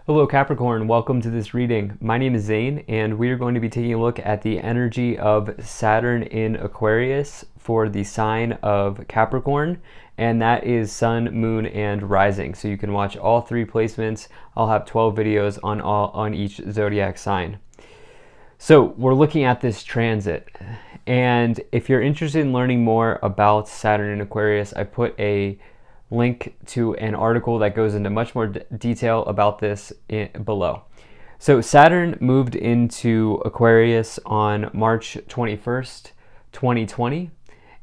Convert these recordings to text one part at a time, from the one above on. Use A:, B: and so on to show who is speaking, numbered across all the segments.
A: Hello Capricorn, welcome to this reading. My name is Zane and we are going to be taking a look at the energy of Saturn in Aquarius for the sign of Capricorn, and that is Sun, Moon, and Rising. So you can watch all three placements. I'll have 12 videos on each zodiac sign. So we're looking at this transit, and if you're interested in learning more about Saturn in Aquarius, I put a link to an article that goes into much more detail about this below. So Saturn moved into Aquarius on March 21st, 2020,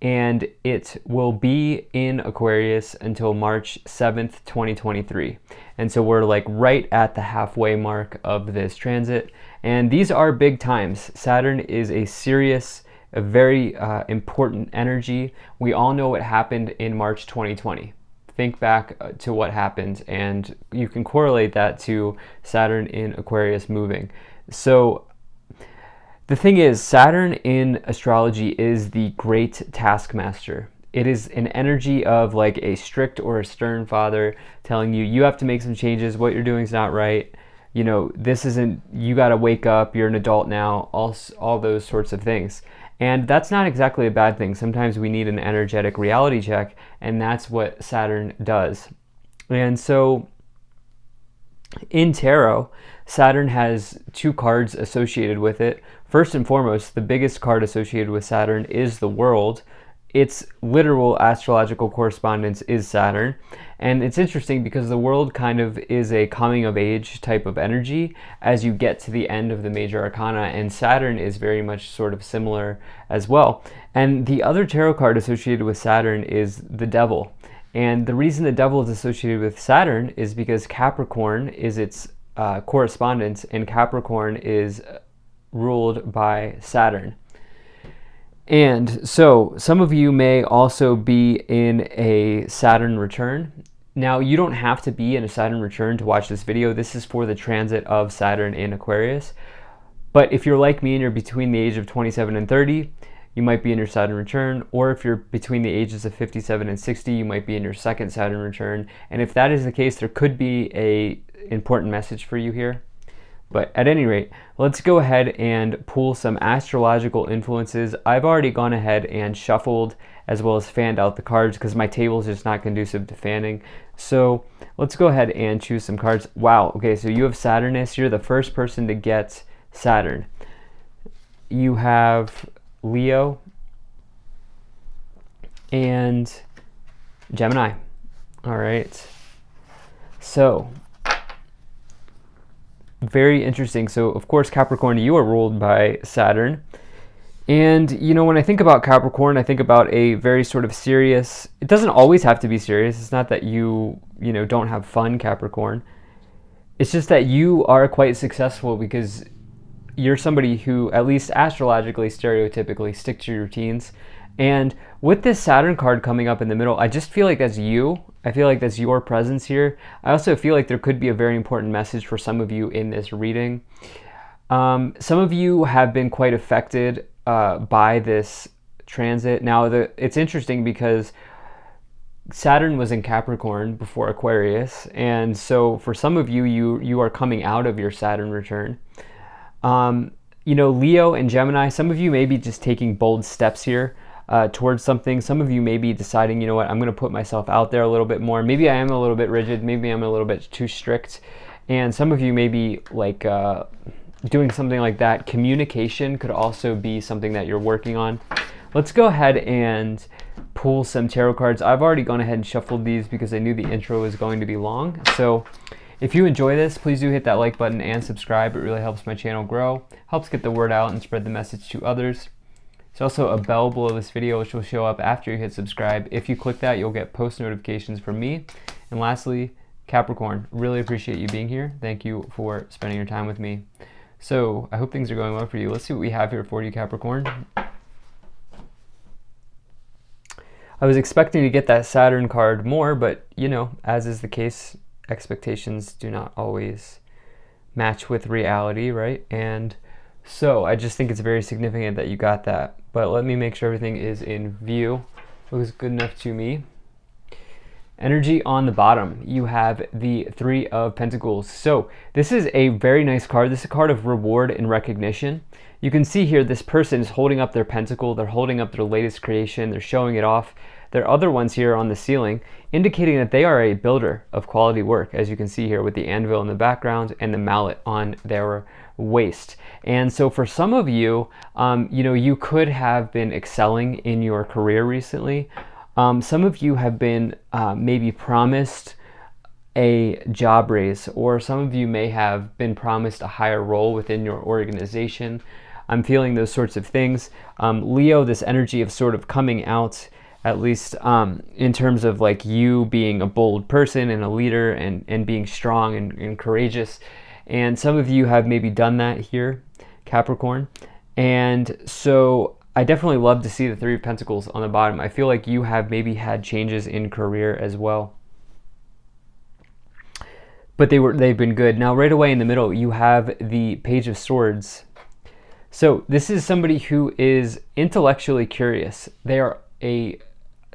A: and it will be in Aquarius until March 7th, 2023. And so we're like right at the halfway mark of this transit. And these are big times. Saturn is a very important energy. We all know what happened in March 2020. Think back to what happened, and you can correlate that to Saturn in Aquarius moving. So the thing is, Saturn in astrology is the great taskmaster. It is an energy of like a strict or a stern father telling you, you have to make some changes, what you're doing is not right, you know, this isn't, you got to wake up, you're an adult now, all those sorts of things. And that's not exactly a bad thing. Sometimes we need an energetic reality check, and that's what Saturn does. And so in tarot, Saturn has two cards associated with it. First and foremost, the biggest card associated with Saturn is the World. Its literal astrological correspondence is Saturn. And it's interesting because the World kind of is a coming of age type of energy as you get to the end of the major arcana, and Saturn is very much sort of similar as well. And the other tarot card associated with Saturn is the Devil. And the reason the Devil is associated with Saturn is because Capricorn is its correspondence, and Capricorn is ruled by Saturn. And so some of you may also be in a Saturn return. Now, you don't have to be in a Saturn return to watch this video. This is for the transit of Saturn in Aquarius. But if you're like me and you're between the age of 27 and 30, you might be in your Saturn return. Or if you're between the ages of 57 and 60, you might be in your second Saturn return. And if that is the case, there could be an important message for you here. But at any rate, let's go ahead and pull some astrological influences. I've already gone ahead and shuffled as well as fanned out the cards because my table is just not conducive to fanning. So let's go ahead and choose some cards. Wow, okay, so you have Saturnus. You're the first person to get Saturn. You have Leo and Gemini. All right. So very interesting. So of course, Capricorn, you are ruled by Saturn. And you know, when I think about Capricorn, I think about a very sort of serious, it doesn't always have to be serious. It's not that you know, don't have fun, Capricorn. It's just that you are quite successful because you're somebody who, at least astrologically, stereotypically, stick to your routines. And with this Saturn card coming up in the middle, I just feel like that's you. I feel like that's your presence here. I also feel like there could be a very important message for some of you in this reading. Some of you have been quite affected by this transit. Now, it's interesting because Saturn was in Capricorn before Aquarius, and so for some of you, you are coming out of your Saturn return. You know, Leo and Gemini, some of you may be just taking bold steps here towards something. Some of you may be deciding, you know what, I'm going to put myself out there a little bit more. Maybe I am a little bit rigid. Maybe I'm a little bit too strict. And some of you may be like doing something like that. Communication could also be something that you're working on. Let's go ahead and pull some tarot cards. I've already gone ahead and shuffled these because I knew the intro was going to be long. So if you enjoy this, please do hit that like button and subscribe. It really helps my channel grow, helps get the word out and spread the message to others. There's also a bell below this video which will show up after you hit subscribe. If you click that, you'll get post notifications from me. And lastly, Capricorn, really appreciate you being here. Thank you for spending your time with me. So I hope things are going well for you. Let's see what we have here for you, Capricorn. I was expecting to get that Saturn card more, but you know, as is the case, expectations do not always match with reality, right? And so I just think it's very significant that you got that. But let me make sure everything is in view. Looks good enough to me. Energy on the bottom, you have the Three of Pentacles. So this is a very nice card. This is a card of reward and recognition. You can see here this person is holding up their pentacle. They're holding up their latest creation. They're showing it off. There are other ones here on the ceiling indicating that they are a builder of quality work, as you can see here with the anvil in the background and the mallet on their waist. And so for some of you, you could have been excelling in your career recently. Some of you have been maybe promised a job raise, or some of you may have been promised a higher role within your organization. I'm feeling those sorts of things. Leo, this energy of sort of coming out, at least in terms of like you being a bold person and a leader and being strong and courageous. And some of you have maybe done that here, Capricorn. And so I definitely love to see the Three of Pentacles on the bottom. I feel like you have maybe had changes in career as well. But they've been good. Now right away in the middle, you have the Page of Swords. So this is somebody who is intellectually curious. They are a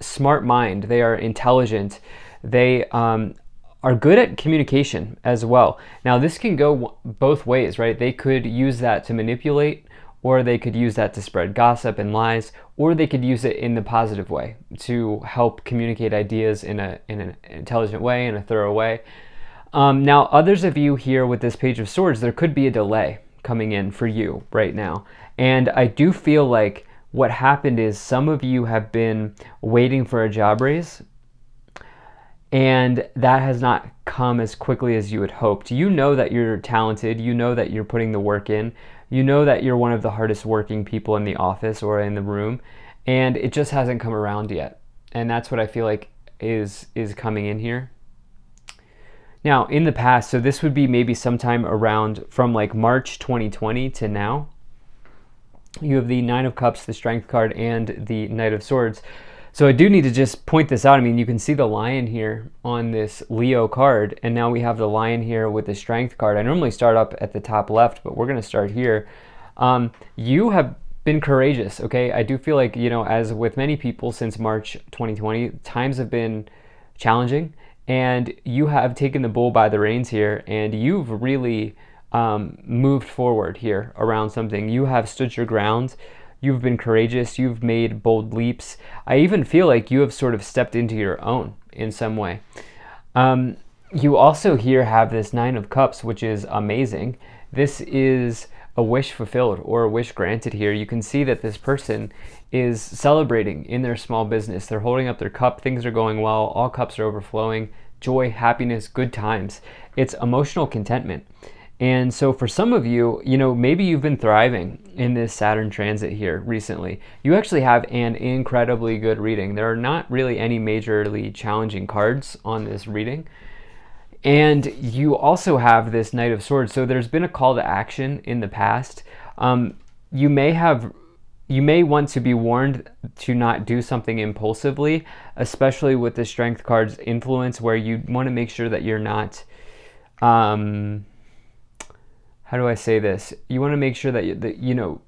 A: smart mind. They are intelligent. They are good at communication as well. Now this can go both ways, right? They could use that to manipulate, or they could use that to spread gossip and lies, or they could use it in the positive way to help communicate ideas in an intelligent way, in a thorough way. Now others of you here with this Page of Swords, there could be a delay coming in for you right now. And I do feel like what happened is some of you have been waiting for a job raise, and that has not come as quickly as you had hoped. You know that you're talented. You know that you're putting the work in. You know that you're one of the hardest working people in the office or in the room, and it just hasn't come around yet. And that's what I feel like is coming in here. Now, in the past, so this would be maybe sometime around from like March 2020 to now, you have the Nine of Cups, the Strength card, and the Knight of Swords. So I do need to just point this out. I mean, you can see the lion here on this Leo card, and now we have the lion here with the Strength card. I normally start up at the top left, but we're going to start here. You have been courageous, okay? I do feel like, as with many people since March 2020, times have been challenging, and you have taken the bull by the reins here, and you've really moved forward here around something. You have stood your ground. You've been courageous. You've made bold leaps. I even feel like you have sort of stepped into your own in some way. You also here have this Nine of Cups, which is amazing. This is a wish fulfilled or a wish granted here. You can see that this person is celebrating in their small business. They're holding up their cup. Things are going well. All cups are overflowing. Joy, happiness, good times. It's emotional contentment. And so for some of you, maybe you've been thriving in this Saturn transit here recently. You actually have an incredibly good reading. There are not really any majorly challenging cards on this reading. And you also have this Knight of Swords. So there's been a call to action in the past. You may want to be warned to not do something impulsively, especially with the Strength card's influence, where you want to make sure that you're not... how do I say this? You want to make sure that,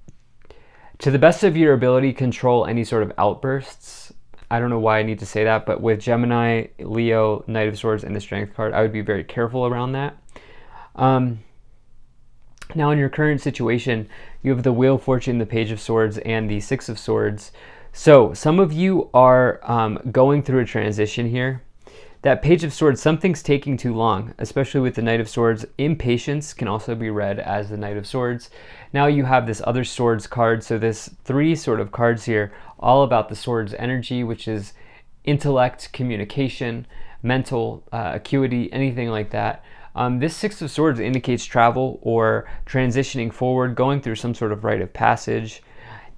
A: to the best of your ability, control any sort of outbursts. I don't know why I need to say that, but with Gemini, Leo, Knight of Swords, and the Strength card, I would be very careful around that. Now, in your current situation, you have the Wheel of Fortune, the Page of Swords, and the Six of Swords. So some of you are going through a transition here. That Page of Swords, something's taking too long, especially with the Knight of Swords. Impatience can also be read as the Knight of Swords. Now you have this other Swords card. So this three sort of cards here, all about the Swords energy, which is intellect, communication, mental acuity, anything like that. This Six of Swords indicates travel or transitioning forward, going through some sort of rite of passage.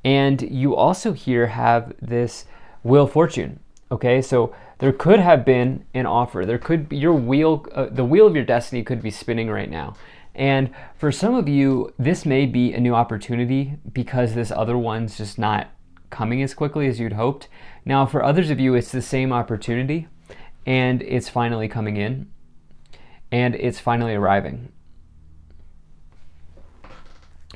A: And you also here have this Wheel of Fortune. Okay, so there could have been an offer. There could be the wheel of your destiny could be spinning right now. And for some of you, this may be a new opportunity because this other one's just not coming as quickly as you'd hoped. Now, for others of you, it's the same opportunity, and it's finally coming in, and it's finally arriving.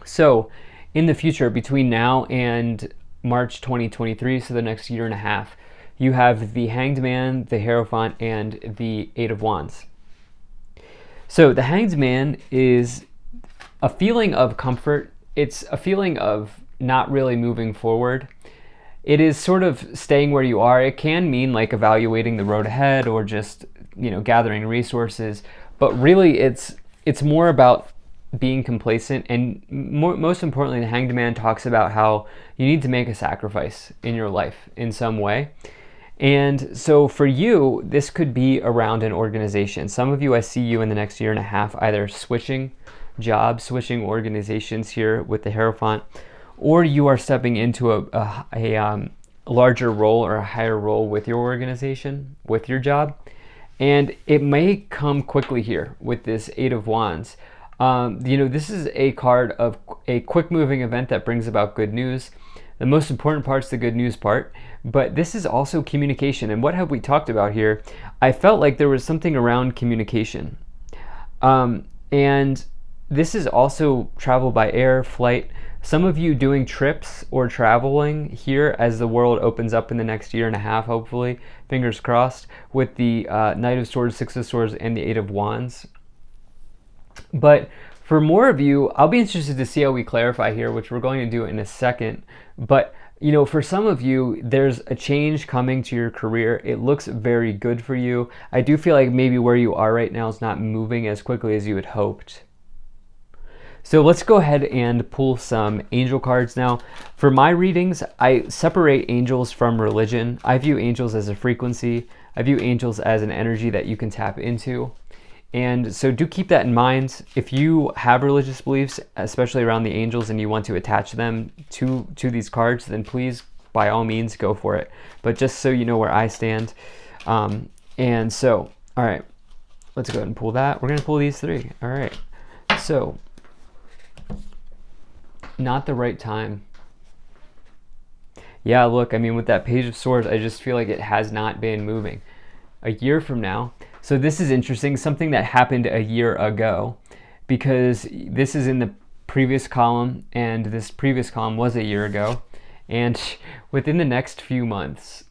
A: So, in the future, between now and March 2023, so the next year and a half, you have the Hanged Man, the Hierophant, and the Eight of Wands. So the Hanged Man is a feeling of comfort. It's a feeling of not really moving forward. It is sort of staying where you are. It can mean like evaluating the road ahead or just, gathering resources. But really, it's more about being complacent. And most importantly, the Hanged Man talks about how you need to make a sacrifice in your life in some way. And so for you, this could be around an organization. Some of you, I see you in the next year and a half either switching jobs, switching organizations here with the Hierophant, or you are stepping into a larger role or a higher role with your organization, with your job. And it may come quickly here with this Eight of Wands. This is a card of a quick moving event that brings about good news. The most important part's the good news part, but this is also communication. And what have we talked about here? I felt like there was something around communication. And this is also travel by air, flight. Some of you doing trips or traveling here as the world opens up in the next year and a half, hopefully, fingers crossed, with the Knight of Swords, Six of Swords, and the Eight of Wands. But for more of you, I'll be interested to see how we clarify here, which we're going to do in a second. But, for some of you, there's a change coming to your career. It looks very good for you. I do feel like maybe where you are right now is not moving as quickly as you had hoped. So let's go ahead and pull some angel cards now. For my readings, I separate angels from religion. I view angels as a frequency. I view angels as an energy that you can tap into. And so do keep that in mind. If you have religious beliefs, especially around the angels, and you want to attach them to these cards, then please, by all means, go for it. But just so you know where I stand. And so, all right, let's go ahead and pull that. We're going to pull these three. All right. So, not the right time. Yeah, look, I mean, with that Page of Swords, I just feel like it has not been moving. A year from now. So this is interesting, something that happened a year ago, because this is in the previous column, and this previous column was a year ago, and within the next few months.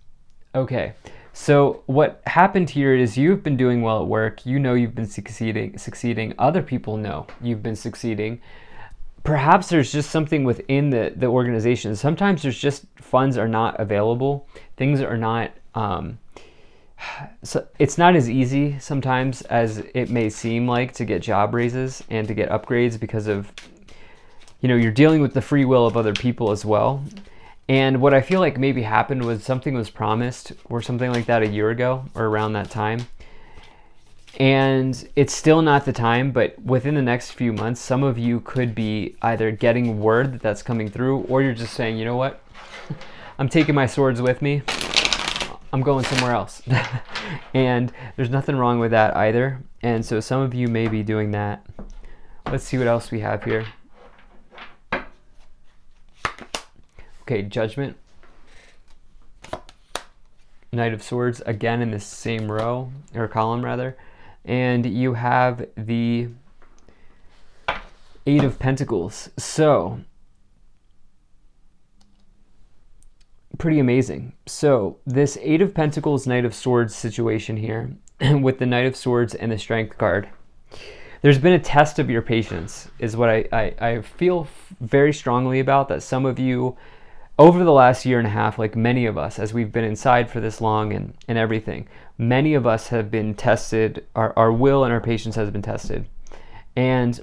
A: Okay, so what happened here is you've been doing well at work. You've been succeeding. Other people know you've been succeeding. Perhaps there's just something within the organization. Sometimes there's just funds are not available. Things are not... So it's not as easy sometimes as it may seem like to get job raises and to get upgrades because of, you're dealing with the free will of other people as well. And what I feel like maybe happened was something was promised or something like that a year ago or around that time. And it's still not the time, but within the next few months, some of you could be either getting word that that's coming through, or you're just saying, you know what, I'm taking my swords with me. I'm going somewhere else. And there's nothing wrong with that either. And so some of you may be doing that. Let's see what else we have here. Okay, Judgment. Knight of Swords, again in the same row, or column rather. And you have the Eight of Pentacles. So, pretty amazing. So this Eight of Pentacles, Knight of Swords situation here with the Knight of Swords and the Strength card, there's been a test of your patience is what I feel very strongly about. That some of you over the last year and a half, like many of us, as we've been inside for this long and everything, many of us have been tested. Our will and our patience has been tested. And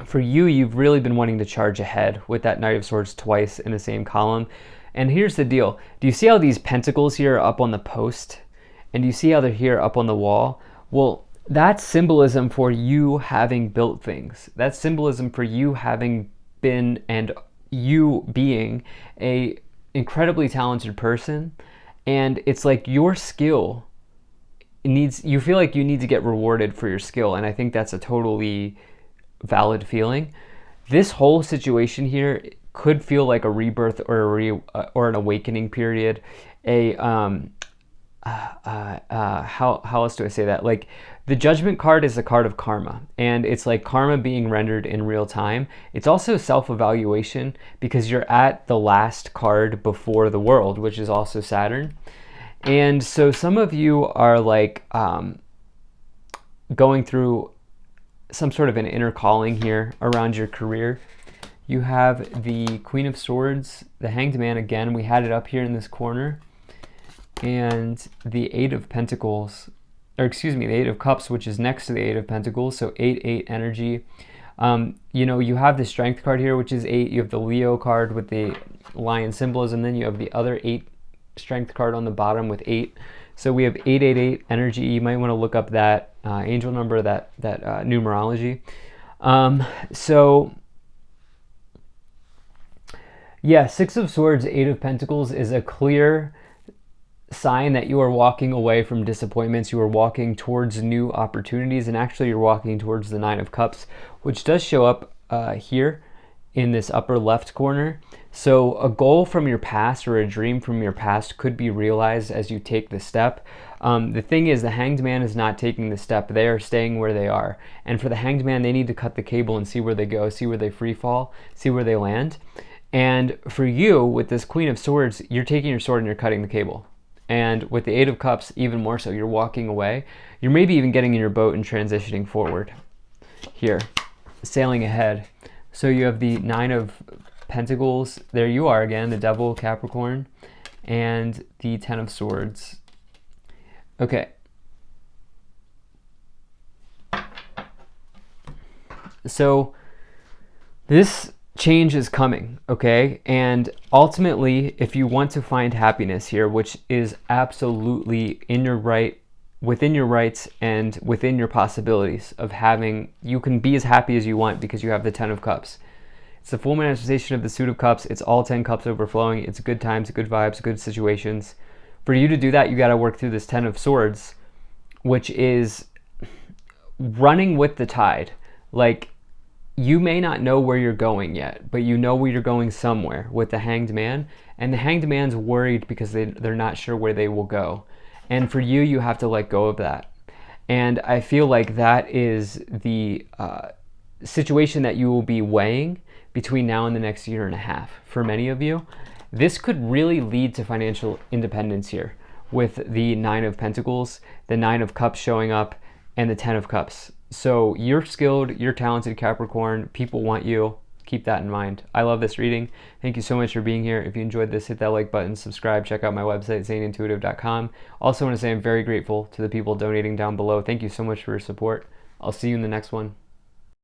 A: for you, you've really been wanting to charge ahead with that Knight of Swords twice in the same column. And here's the deal. Do you see how these pentacles here are up on the post? And do you see how they're here up on the wall? Well, that's symbolism for you having built things. That's symbolism for you having been and you being a incredibly talented person. And it's like your skill you feel like you need to get rewarded for your skill. And I think that's a totally valid feeling. This whole situation here could feel like a rebirth or an awakening period. How else do I say that? Like The Judgment card is a card of karma, and it's like karma being rendered in real time. It's also self-evaluation because you're at the last card before the world, which is also Saturn. And so some of you are like going through some sort of an inner calling here around your career. You have the Queen of Swords, the Hanged Man again. We had it up here in this corner. And the Eight of Pentacles, or excuse me, the Eight of Cups, which is next to the Eight of Pentacles. So 8-8 energy. You know, you have the Strength card here, which is 8. You have the Leo card with the lion symbolism. Then you have the other 8 Strength card on the bottom with 8. So we have 888 energy. You might want to look up that angel number, that numerology. So yeah, Six of Swords, Eight of Pentacles is a clear sign that you are walking away from disappointments. You are walking towards new opportunities, and actually you're walking towards the Nine of Cups, which does show up here in this upper left corner. So a goal from your past or a dream from your past could be realized as you take the step. The thing is, the Hanged Man is not taking the step. They are staying where they are. And for the Hanged Man, they need to cut the cable and see where they go, see where they free fall, see where they land. And for you, with this Queen of Swords, you're taking your sword and you're cutting the cable. And with the Eight of Cups, even more so, you're walking away. You're maybe even getting in your boat and transitioning forward here, sailing ahead. So you have the Nine of Pentacles. There you are again, the Devil, Capricorn, and the Ten of Swords. Okay. So this change is coming, okay? And ultimately, if you want to find happiness here, which is absolutely in your right, within your rights and within your possibilities of having, you can be as happy as you want because you have the Ten of Cups. It's the full manifestation of the Suit of Cups. It's all 10 cups overflowing. It's good times, good vibes, good situations. For you to do that, you got to work through this Ten of Swords, which is running with the tide. Like, you may not know where you're going yet, but you know where you're going somewhere with the Hanged Man. And the Hanged Man's worried because they're not sure where they will go. And for you, you have to let go of that. And I feel like that is the situation that you will be weighing between now and the next year and a half. For many of you, this could really lead to financial independence here with the Nine of Pentacles, the Nine of Cups showing up, and the Ten of Cups. So you're skilled, you're talented, Capricorn. People want you. Keep that in mind. I love this reading. Thank you so much for being here. If you enjoyed this, hit that like button, subscribe, check out my website, zanintuitive.com. Also want to say I'm very grateful to the people donating down below. Thank you so much for your support. I'll see you in the next one.